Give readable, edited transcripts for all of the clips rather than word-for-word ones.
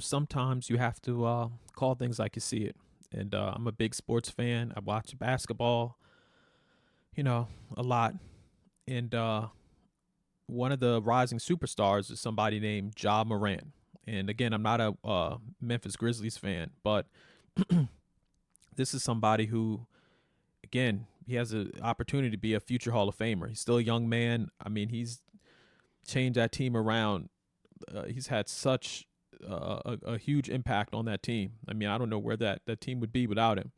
Sometimes you have to call things like you see it. And I'm a big sports fan. I watch basketball, you know, a lot. And one of the rising superstars is somebody named Ja Morant. And again, I'm not a Memphis Grizzlies fan, but this is somebody who, again, he has an opportunity to be a future Hall of Famer. He's still a young man. I mean, he's changed that team around. He's had such a huge impact on that team. I mean, I don't know where that team would be without him.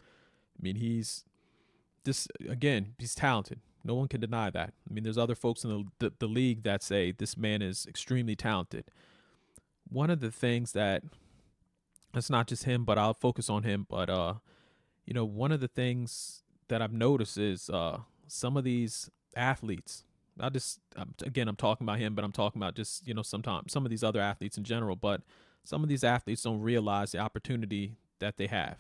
I mean, he's talented. No one can deny that. I mean, there's other folks in the league that say this man is extremely talented. One of the things that it's not just him, but I'll focus on him. But one of the things that I've noticed is some of these athletes. I'm talking about him, but I'm talking about just sometimes some of these other athletes in general. But some of these athletes don't realize the opportunity that they have.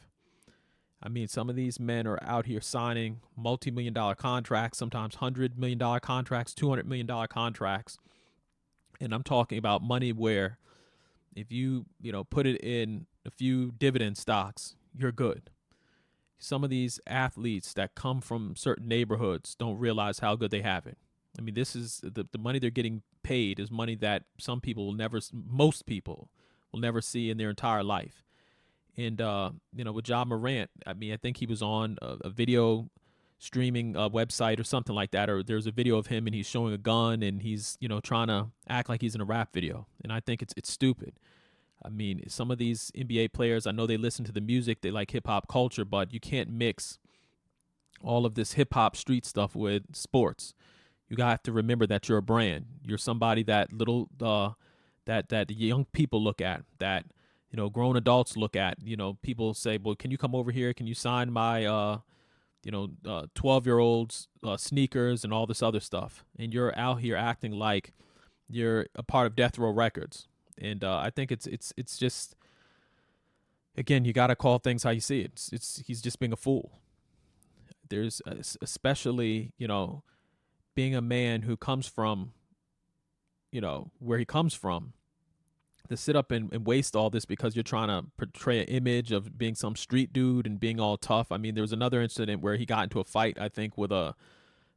I mean, some of these men are out here signing multi-million-dollar contracts, sometimes $100 million contracts, $200 million contracts, and I'm talking about money where if you put it in a few dividend stocks, you're good. Some of these athletes that come from certain neighborhoods don't realize how good they have it. I mean, this is the money they're getting paid is money that most people will never see in their entire life. And with Ja Morant, I mean, I think he was on a video streaming website or something like that, or there's a video of him and he's showing a gun and he's trying to act like he's in a rap video, and I think it's stupid. I mean, some of these NBA players, I know they listen to the music, they like hip hop culture, but you can't mix all of this hip hop street stuff with sports. You have to remember that you're a brand. You're somebody that that young people look at, that grown adults look at. People say, "Well, can you come over here? Can you sign my 12-year-olds sneakers and all this other stuff?" And you're out here acting like you're a part of Death Row Records. And I think it's just, again, you got to call things how you see it. It's He's just being a fool. There's especially being a man who comes from where he comes from, to sit up and waste all this because you're trying to portray an image of being some street dude and being all tough. I mean, there was another incident where he got into a fight, I think, with a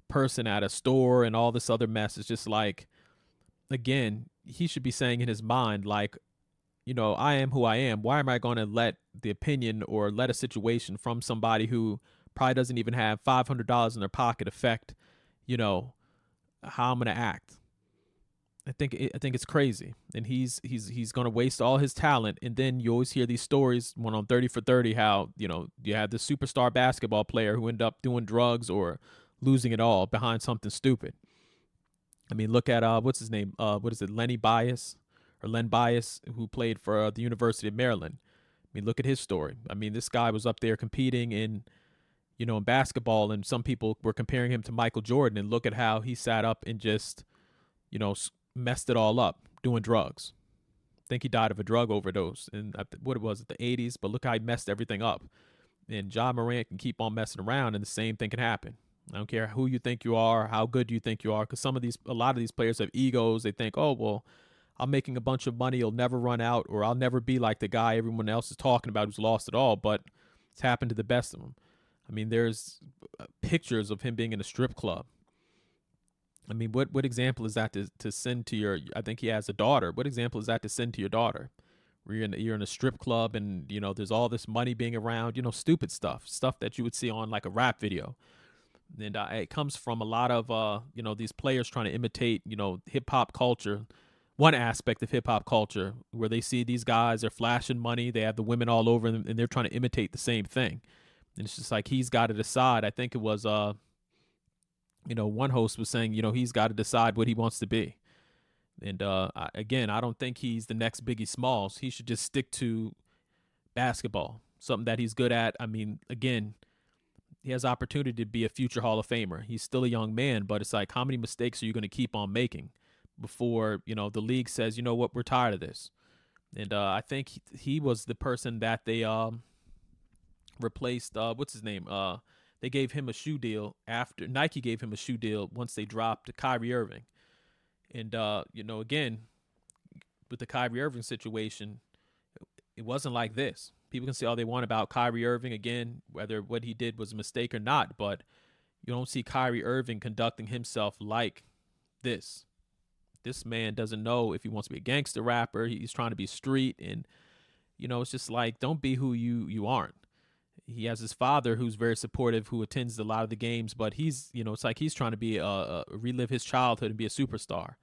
person at a store and all this other mess. It's just like, again, he should be saying in his mind, like, I am who I am. Why am I going to let the opinion or let a situation from somebody who probably doesn't even have $500 in their pocket affect, how I'm going to act? I think it's crazy, and he's going to waste all his talent. And then you always hear these stories, one on 30 for 30, how you have this superstar basketball player who end up doing drugs or losing it all behind something stupid. I mean, look at what's his name? What is it, Lenny Bias or Len Bias, who played for the University of Maryland. I mean, look at his story. I mean, this guy was up there competing in basketball, and some people were comparing him to Michael Jordan. And look at how he sat up and just you know messed it all up doing drugs. I think he died of a drug overdose in what it was at the 80s, but look how he messed everything up. And John Morant can keep on messing around, and the same thing can happen. I don't care who you think you are, how good you think you are, because a lot of these players have egos. They think, oh well, I'm making a bunch of money, it'll never run out, or I'll never be like the guy everyone else is talking about who's lost it all. But it's happened to the best of them. I mean, there's pictures of him being in a strip club. I mean, what example is that to send to your? I think he has a daughter. What example is that to send to your daughter? Where you're in a strip club and there's all this money being around. Stupid stuff that you would see on like a rap video. And it comes from a lot of these players trying to imitate hip hop culture. One aspect of hip hop culture where they see these guys are flashing money, they have the women all over them, and they're trying to imitate the same thing. And it's just like he's got to decide. I think it was one host was saying, he's got to decide what he wants to be. And again, I don't think he's the next Biggie Smalls. He should just stick to basketball, something that he's good at. I mean, again, he has opportunity to be a future Hall of Famer. He's still a young man, but it's like, how many mistakes are you going to keep on making before the league says, you know what, we're tired of this? And I think he was the person that they replaced. What's his name? They gave him a shoe deal after Nike gave him a shoe deal once they dropped Kyrie Irving. And again, with the Kyrie Irving situation, It wasn't like this. People can say all they want about Kyrie Irving again, whether what he did was a mistake or not, but you don't see Kyrie Irving conducting himself like this. This man doesn't know if he wants to be a gangster rapper. He's trying to be street, and it's just like, don't be who you aren't. He has his father who's very supportive, who attends a lot of the games, but it's like he's trying to be relive his childhood and be a superstar.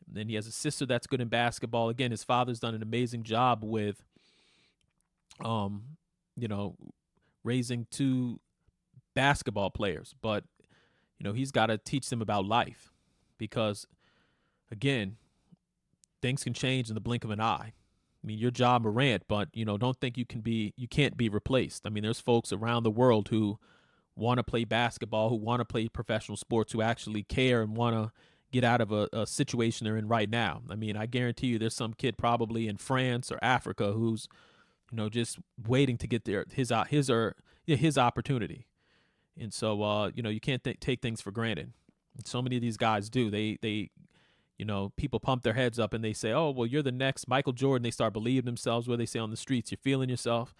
And then he has a sister that's good in basketball. Again, his father's done an amazing job with, um, you know, raising two basketball players, but he's got to teach them about life because, again, things can change in the blink of an eye. I mean, your job, Morant, but don't think you can't be replaced. I mean, there's folks around the world who want to play basketball, who want to play professional sports, who actually care and want to get out of a situation they're in right now. I mean, I guarantee you, there's some kid probably in France or Africa who's just waiting to get his opportunity. And so you can't take things for granted. And so many of these guys do. They people pump their heads up and they say, oh, well, you're the next Michael Jordan. They start believing themselves. What they say on the streets, you're feeling yourself.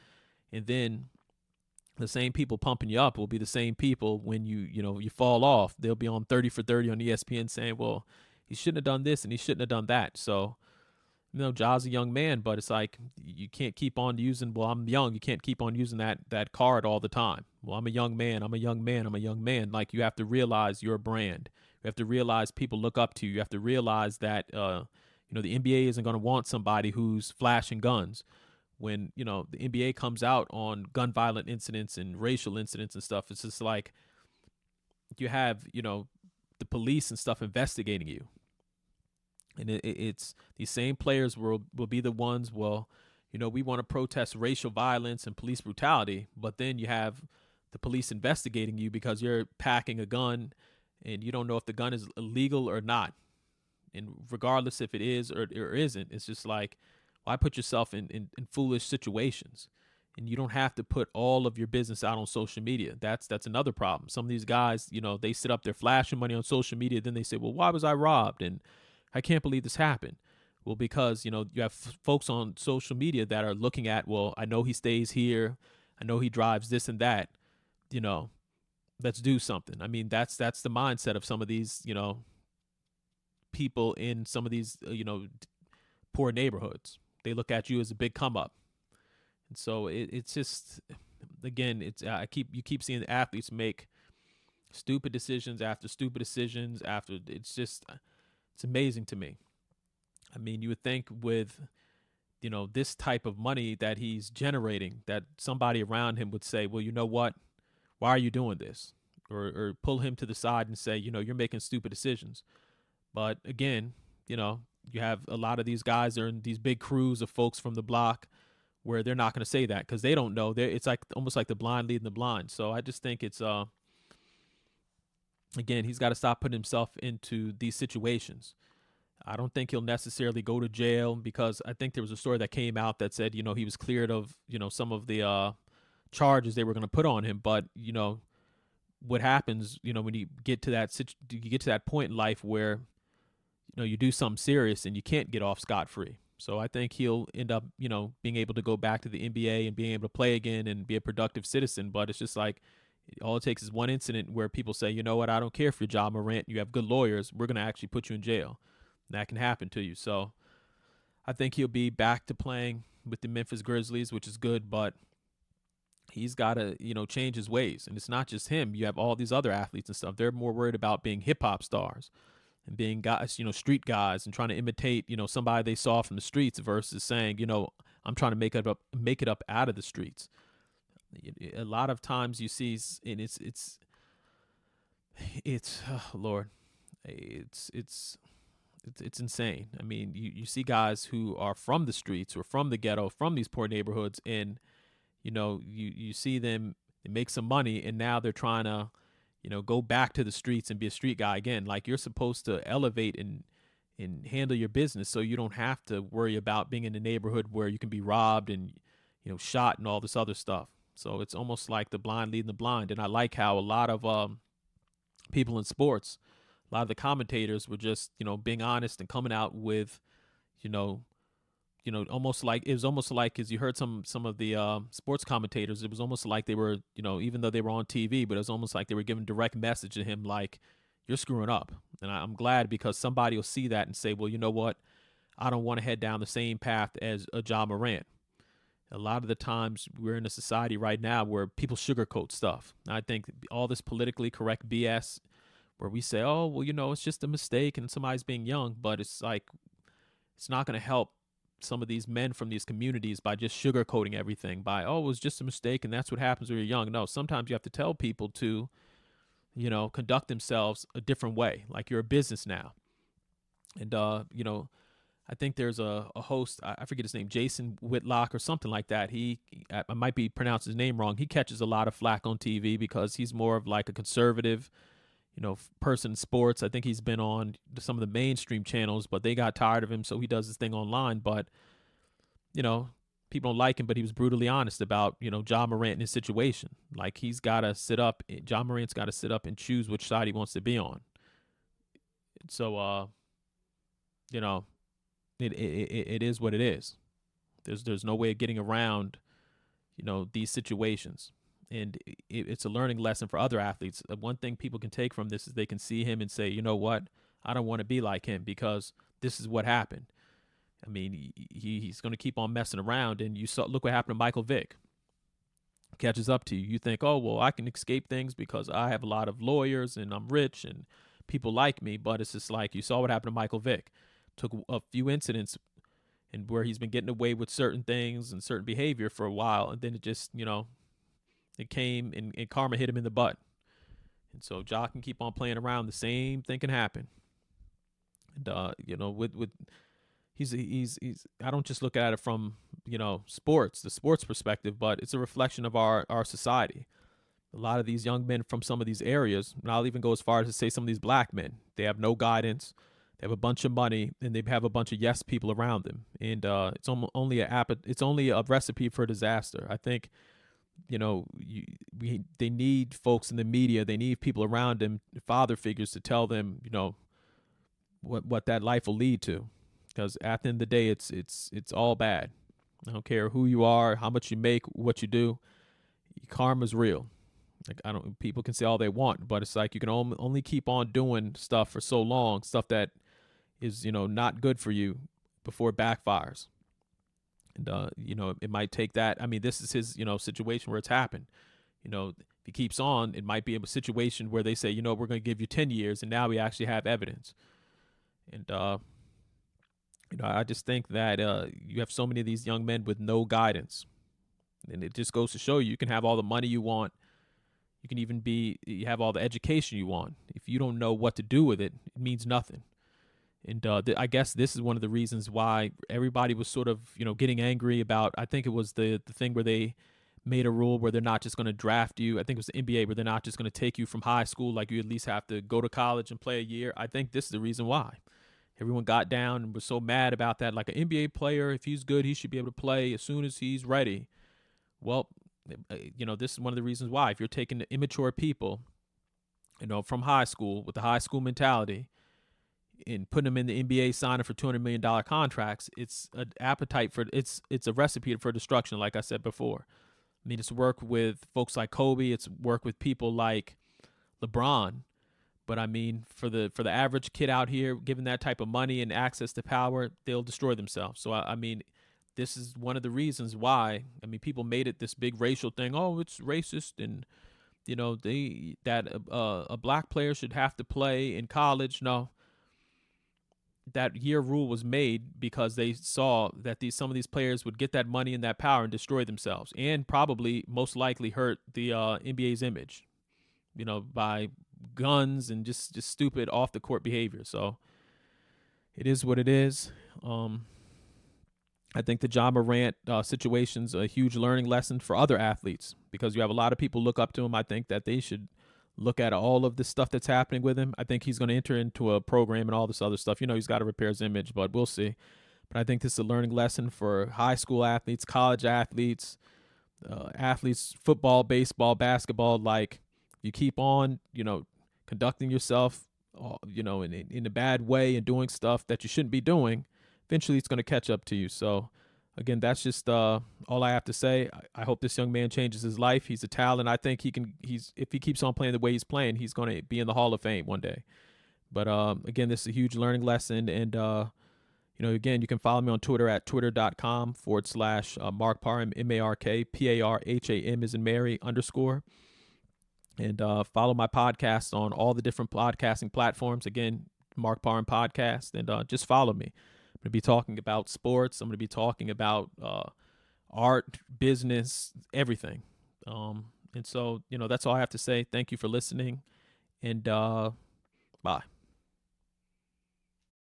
And then the same people pumping you up will be the same people when you fall off. They'll be on 30 for 30 on ESPN saying, well, he shouldn't have done this and he shouldn't have done that. So, Ja's a young man, but it's like you can't keep on using, well, I'm young. You can't keep on using that card all the time. Well, I'm a young man. I'm a young man. I'm a young man. Like, you have to realize you're a brand. You have to realize people look up to you. You have to realize that, the NBA isn't going to want somebody who's flashing guns. When, the NBA comes out on gun violent incidents and racial incidents and stuff, it's just like you have, the police and stuff investigating you. And it's these same players will be the ones, well, we want to protest racial violence and police brutality, but then you have the police investigating you because you're packing a gun and you don't know if the gun is illegal or not. And regardless if it is or isn't, it's just like, why put yourself in foolish situations? And you don't have to put all of your business out on social media. That's another problem. Some of these guys, they sit up there flashing money on social media. Then they say, well, why was I robbed? And I can't believe this happened. Well, because, you have folks on social media that are looking at, well, I know he stays here. I know he drives this and that. Let's do something. I mean, that's the mindset of some of these, people in some of these, poor neighborhoods. They look at you as a big come up. And so it's just, again, you keep seeing the athletes make stupid decisions after stupid decisions after. It's amazing to me. I mean, you would think with, this type of money that he's generating, that somebody around him would say, well, you know what? Why are you doing this? Or pull him to the side and say, you're making stupid decisions. But again, you have a lot of these guys are in these big crews of folks from the block where they're not going to say that because they don't know. It's like almost like the blind leading the blind. So I just think it's again, he's got to stop putting himself into these situations. I don't think he'll necessarily go to jail because I think there was a story that came out that said, he was cleared of, some of the charges they were going to put on him. But, what happens, when you get to that point in life where, you do something serious and you can't get off scot-free. So I think he'll end up, being able to go back to the NBA and being able to play again and be a productive citizen. But it's just like, all it takes is one incident where people say, you know what, I don't care if your job, Morant, you have good lawyers, we're going to actually put you in jail. And that can happen to you. So I think he'll be back to playing with the Memphis Grizzlies, which is good, but he's got to, change his ways. And it's not just him. You have all these other athletes and stuff. They're more worried about being hip hop stars and being guys, street guys and trying to imitate, somebody they saw from the streets versus saying, I'm trying to make it up out of the streets. A lot of times you see, and it's oh Lord, it's insane. I mean, you see guys who are from the streets or from the ghetto, from these poor neighborhoods, and you see them, they make some money, and now they're trying to, go back to the streets and be a street guy again. Like, you're supposed to elevate and handle your business so you don't have to worry about being in a neighborhood where you can be robbed and, shot and all this other stuff. So it's almost like the blind leading the blind. And I like how a lot of people in sports, a lot of the commentators were just, being honest and coming out with, almost like it was almost like as you heard some of the sports commentators, it was almost like they were, even though they were on TV, but it was almost like they were giving direct message to him, like you're screwing up. And I'm glad because somebody will see that and say, well, you know what, I don't want to head down the same path as a John Morant. A lot of the times we're in a society right now where people sugarcoat stuff. And I think all this politically correct BS where we say, oh, well, it's just a mistake and somebody's being young, but it's like it's not going to help some of these men from these communities by just sugarcoating everything by, oh, it was just a mistake and that's what happens when you're young. No, sometimes you have to tell people to, conduct themselves a different way, like you're a business now. And, I think there's a host, I forget his name, Jason Whitlock or something like that. I might be pronouncing his name wrong. He catches a lot of flack on TV because he's more of like a conservative, person in sports. I think he's been on some of the mainstream channels, but they got tired of him, so he does his thing online. But, people don't like him, but he was brutally honest about, John Morant and his situation. Like John Morant's got to sit up and choose which side he wants to be on. So, it is what it is. There's no way of getting around, these situations. And it's a learning lesson for other athletes. One thing people can take from this is they can see him and say, you know what, I don't want to be like him because this is what happened. I mean, he's going to keep on messing around. And look what happened to Michael Vick. Catches up to you. You think, oh, well, I can escape things because I have a lot of lawyers and I'm rich and people like me. But it's just like you saw what happened to Michael Vick. Took a few incidents and where he's been getting away with certain things and certain behavior for a while. And then it just, it came and karma hit him in the butt. And so Ja can keep on playing around. The same thing can happen. And, with he's I don't just look at it from, the sports perspective, but it's a reflection of our society. A lot of these young men from some of these areas, and I'll even go as far as to say some of these black men, they have no guidance. They have a bunch of money and they have a bunch of yes people around them. And it's only a recipe for disaster. I think, they need folks in the media. They need people around them, father figures, to tell them, what that life will lead to. Because at the end of the day, it's all bad. I don't care who you are, how much you make, what you do. Karma's real. Like people can say all they want, but it's like you can only keep on doing stuff for so long, stuff that is, not good for you before it backfires. And, it might take that. I mean, this is his, situation where it's happened. If he keeps on, it might be a situation where they say, we're going to give you 10 years. And now we actually have evidence. And, I just think that you have so many of these young men with no guidance. And it just goes to show you can have all the money you want. You can even you have all the education you want. If you don't know what to do with it, it means nothing. And I guess this is one of the reasons why everybody was sort of, getting angry about, I think it was the thing where they made a rule where they're not just going to draft you. I think it was the NBA where they're not just going to take you from high school. Like you at least have to go to college and play a year. I think this is the reason why. Everyone got down and was so mad about that. Like an NBA player, if he's good, he should be able to play as soon as he's ready. Well, this is one of the reasons why. If you're taking immature people, from high school with the high school mentality and putting them in the NBA signing for $200 million contracts, it's an appetite for it's a recipe for destruction, like I said before. I mean, it's work with folks like Kobe. It's work with people like LeBron. But I mean, for the average kid out here, given that type of money and access to power, they'll destroy themselves. So I mean, this is one of the reasons why. I mean, people made it this big racial thing. Oh, it's racist, and a black player should have to play in college. No, that year rule was made because they saw that some of these players would get that money and that power and destroy themselves, and probably most likely hurt the NBA's image, by guns and just stupid off the court behavior. So it is what it is. I think the John Morant situation's a huge learning lesson for other athletes because you have a lot of people look up to him. I think that they should look at all of the stuff that's happening with him. I think he's going to enter into a program and all this other stuff. He's got to repair his image, but we'll see. But I think this is a learning lesson for high school athletes, college athletes, football, baseball, basketball. Like, you keep on, conducting yourself, in a bad way and doing stuff that you shouldn't be doing, eventually it's going to catch up to you. So again, that's just all I have to say. I hope this young man changes his life. He's a talent. I think he can. He's if he keeps on playing the way he's playing, he's going to be in the Hall of Fame one day. But again, this is a huge learning lesson. And, again, you can follow me on Twitter at twitter.com/Mark Parham, MarkParham is in Mary _ and follow my podcast on all the different podcasting platforms. Again, Mark Parham Podcast, and just follow me. I'm going to be talking about sports. I'm going to be talking about art, business, everything. And so, that's all I have to say. Thank you for listening, and bye.